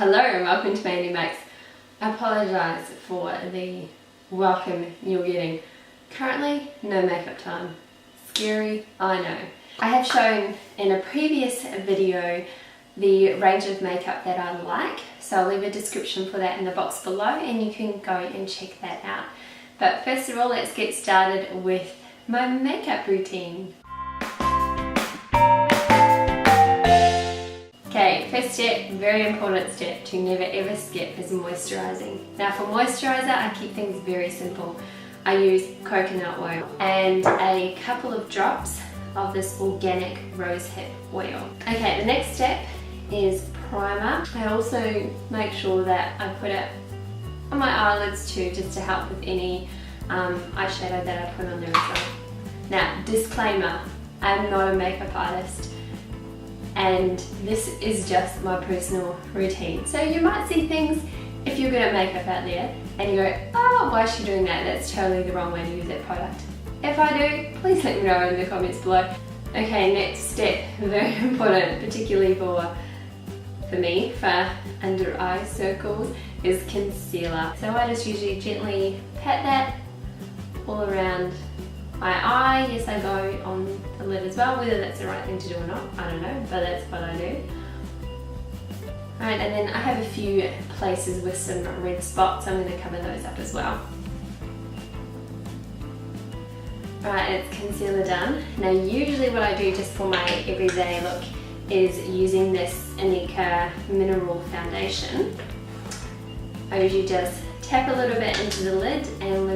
Hello and welcome to Mandi Makes. I apologise for the welcome you're getting. Currently, no makeup time. Scary, I know. I have shown in a previous video the range of makeup that I like, so I'll leave a description for that in the box below and you can go and check that out. But first of all, let's get started with my makeup routine. Okay, first step, very important step to never ever skip is moisturising. Now for moisturiser, I keep things very simple. I use coconut oil and a couple of drops of this organic rosehip oil. Okay, the next step is primer. I also make sure that I put it on my eyelids too, just to help with any eyeshadow that I put on there as well. Now, disclaimer, I'm not a makeup artist, and this is just my personal routine. So you might see things if you're good at makeup out there and you go, oh, why is she doing that? That's totally the wrong way to use that product. If I do, please let me know in the comments below. Okay, next step, very important, particularly for me, for under eye circles, is concealer. So I just usually gently pat that all around my eye. Yes, I go on the lid as well, whether that's the right thing to do or not, I don't know, but that's what I do. Right, and then I have a few places with some red spots, so I'm going to cover those up as well. Right, it's concealer done. Now usually what I do just for my everyday look is using this INIKA mineral foundation. I usually just tap a little bit into the lid and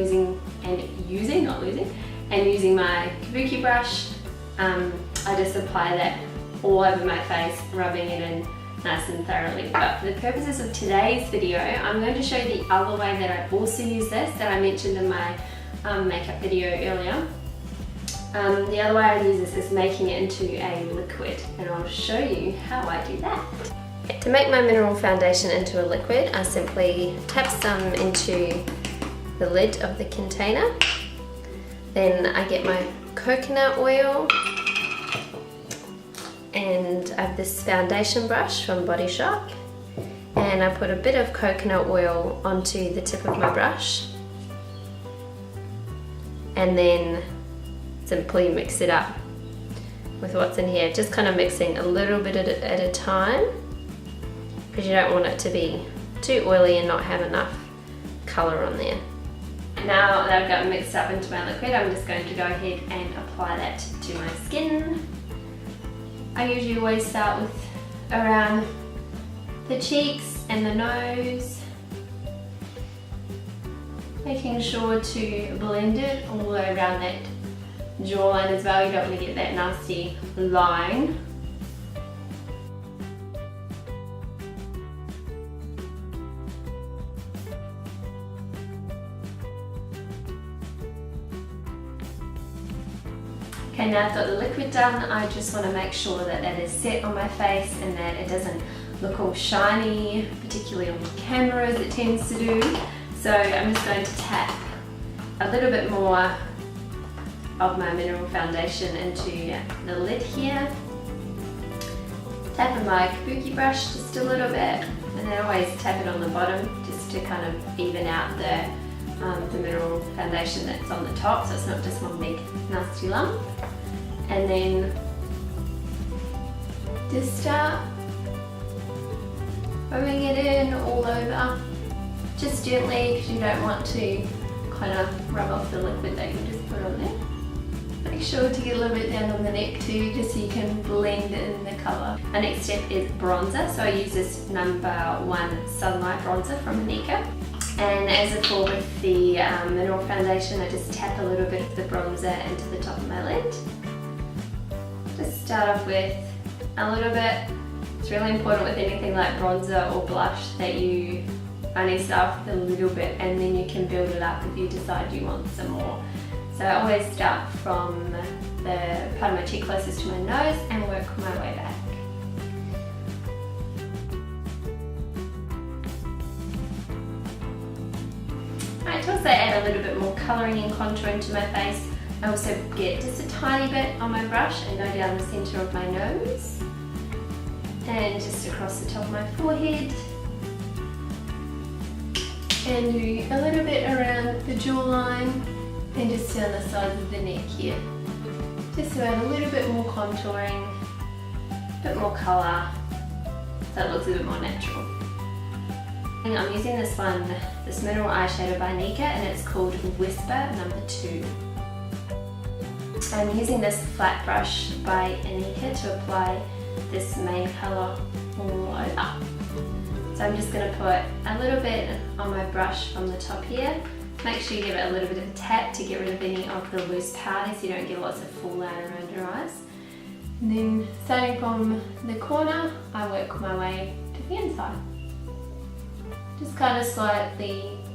using my kabuki brush, I just apply that all over my face, rubbing it in nice and thoroughly. But for the purposes of today's video, I'm going to show you the other way that I also use this, that I mentioned in my makeup video earlier. The other way I use this is making it into a liquid, and I'll show you how I do that. To make my mineral foundation into a liquid, I simply tap some into the lid of the container. Then I get my coconut oil, and I have this foundation brush from Body Shop, and I put a bit of coconut oil onto the tip of my brush and then simply mix it up with what's in here, just kind of mixing a little bit at a time, because you don't want it to be too oily and not have enough colour on there. Now that I've got it mixed up into my liquid, I'm just going to go ahead and apply that to my skin. I usually always start with around the cheeks and the nose, making sure to blend it all the way around that jawline as well. You don't want to get that nasty line. Okay, now I've got the liquid done, I just want to make sure that that is set on my face and that it doesn't look all shiny, particularly on camera as it tends to do. So I'm just going to tap a little bit more of my mineral foundation into the lid here. Tapping my kabuki brush just a little bit, and then always tap it on the bottom just to kind of even out the mineral foundation that's on the top, so it's not just one big nasty lump. And then just start rubbing it in all over, just gently, because you don't want to kind of rub off the liquid that you just put on there. Make sure to get a little bit down on the neck too, just so you can blend in the colour. My next step is bronzer, so I use this #1 Sunlight bronzer from INIKA. And as before with the mineral foundation, I just tap a little bit of the bronzer into the top of my lid. Just start off with a little bit. It's really important with anything like bronzer or blush that you only start with a little bit, and then you can build it up if you decide you want some more. So I always start from the part of my cheek closest to my nose and work my way back. Alright, to also add a little bit more colouring and contouring to my face, I also get just a tiny bit on my brush and go down the centre of my nose and just across the top of my forehead and do a little bit around the jawline and just down the sides of the neck here. Just to add a little bit more contouring, a bit more colour, so it looks a bit more natural. And I'm using this one, this mineral eyeshadow by INIKA, and it's called Whisper No. 2. I'm using this flat brush by INIKA to apply this main colour all over. So I'm just going to put a little bit on my brush from the top here. Make sure you give it a little bit of a tap to get rid of any of the loose powder so you don't get lots of fallout around your eyes. And then starting from the corner, I work my way to the inside. Just kind of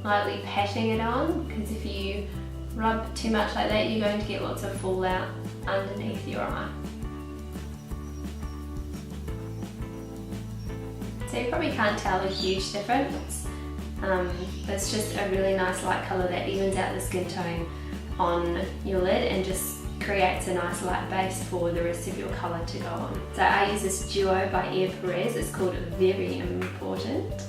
lightly patting it on, because if you rub too much like that, you're going to get lots of fallout underneath your eye. So you probably can't tell a huge difference. It's just a really nice light colour that evens out the skin tone on your lid and just creates a nice light base for the rest of your colour to go on. So I use this duo by ERE Perez. It's called Very Important,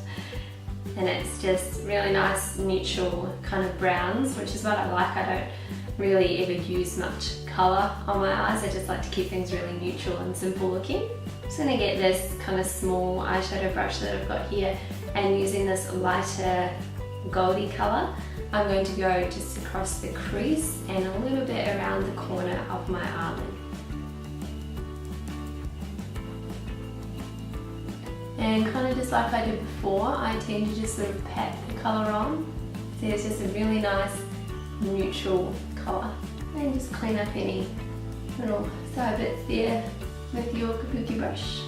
and it's just really nice neutral kind of browns, which is what I like. I don't really ever use much colour on my eyes. I just like to keep things really neutral and simple looking. I'm just going to get this kind of small eyeshadow brush that I've got here, and using this lighter goldy colour, I'm going to go just across the crease and a little bit around the corner of my eyelid. And kind of just like I did before, I tend to just sort of pat the colour on. So it's just a really nice neutral colour. And just clean up any little side bits there with your kabuki brush.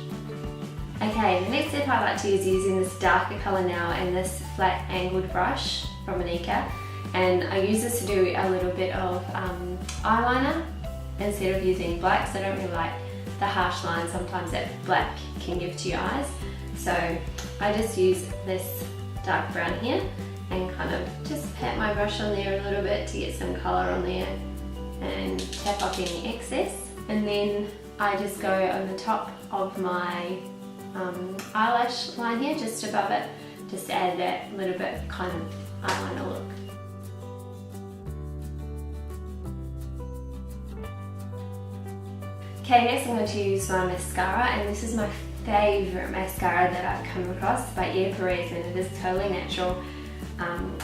Okay, the next step I like to use is using this darker colour now and this flat angled brush from INIKA. And I use this to do a little bit of eyeliner instead of using black, so I don't really like the harsh lines sometimes that black can give to your eyes. So I just use this dark brown here and kind of just pat my brush on there a little bit to get some colour on there and tap off any excess. And then I just go on the top of my eyelash line here, just above it, just to add that little bit kind of eyeliner look. Okay, next I'm going to use my mascara, and this is my favourite mascara that I've come across by ERE Perez, and it is totally natural.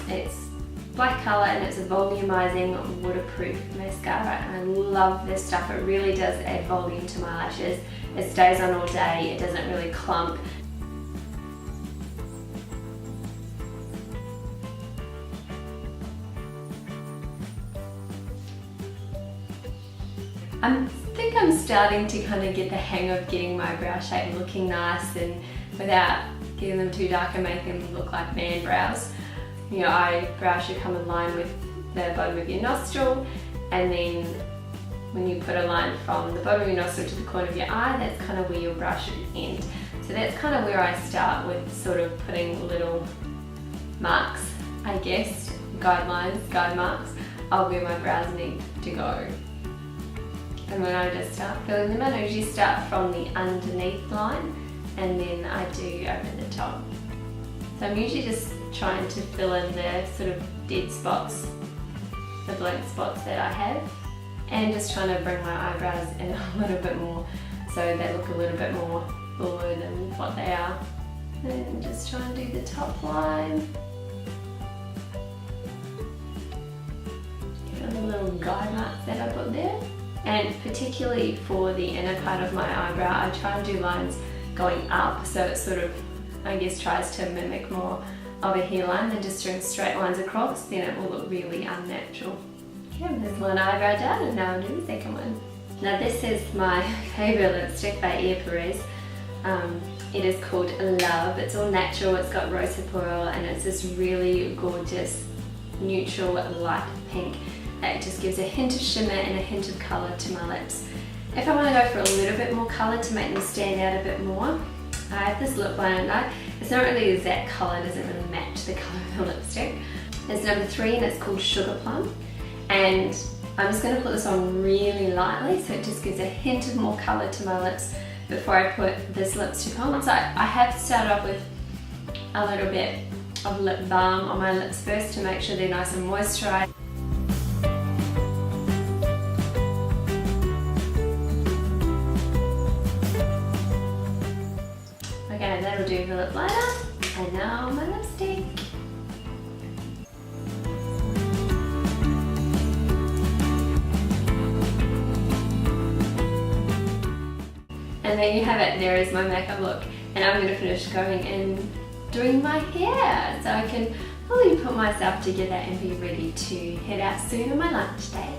It's black colour and it's a volumising waterproof mascara, and I love this stuff. It really does add volume to my lashes. It stays on all day, it doesn't really clump. I think I'm starting to kind of get the hang of getting my brow shape looking nice and without getting them too dark and making them look like man brows. Your eyebrow should come in line with the bottom of your nostril, and then when you put a line from the bottom of your nostril to the corner of your eye, that's kind of where your brow should end. So that's kind of where I start with sort of putting little marks, I guess, guide marks of where my brows need to go. And when I just start filling them in, I usually start from the underneath line and then I do over the top. So I'm usually just trying to fill in the sort of dead spots, the blank spots that I have, and just trying to bring my eyebrows in a little bit more so they look a little bit more fuller than what they are. And just try and do the top line. Get the little guide marks that I put there. And particularly for the inner part of my eyebrow, I try and do lines going up, so it sort of, I guess, tries to mimic more of a hairline than just doing straight lines across. Then it will look really unnatural. Okay, there's one eyebrow done, and now I'll do the second one. Now this is my favourite lipstick by ERE Perez. It is called Love. It's all natural, it's got rosehip oil, and it's this really gorgeous neutral light pink that just gives a hint of shimmer and a hint of colour to my lips. If I want to go for a little bit more colour to make them stand out a bit more, I have this lip liner. It's not really the exact colour, it doesn't really match the colour of the lipstick. It's number 3 and it's called Sugar Plum. And I'm just going to put this on really lightly so it just gives a hint of more colour to my lips before I put this lipstick on. So I have started off with a little bit of lip balm on my lips first to make sure they're nice and moisturised. Okay, that'll do the lip liner. And now my lipstick. And there you have it, there is my makeup look. And I'm going to finish going and doing my hair so I can fully put myself together and be ready to head out soon on my lunch day.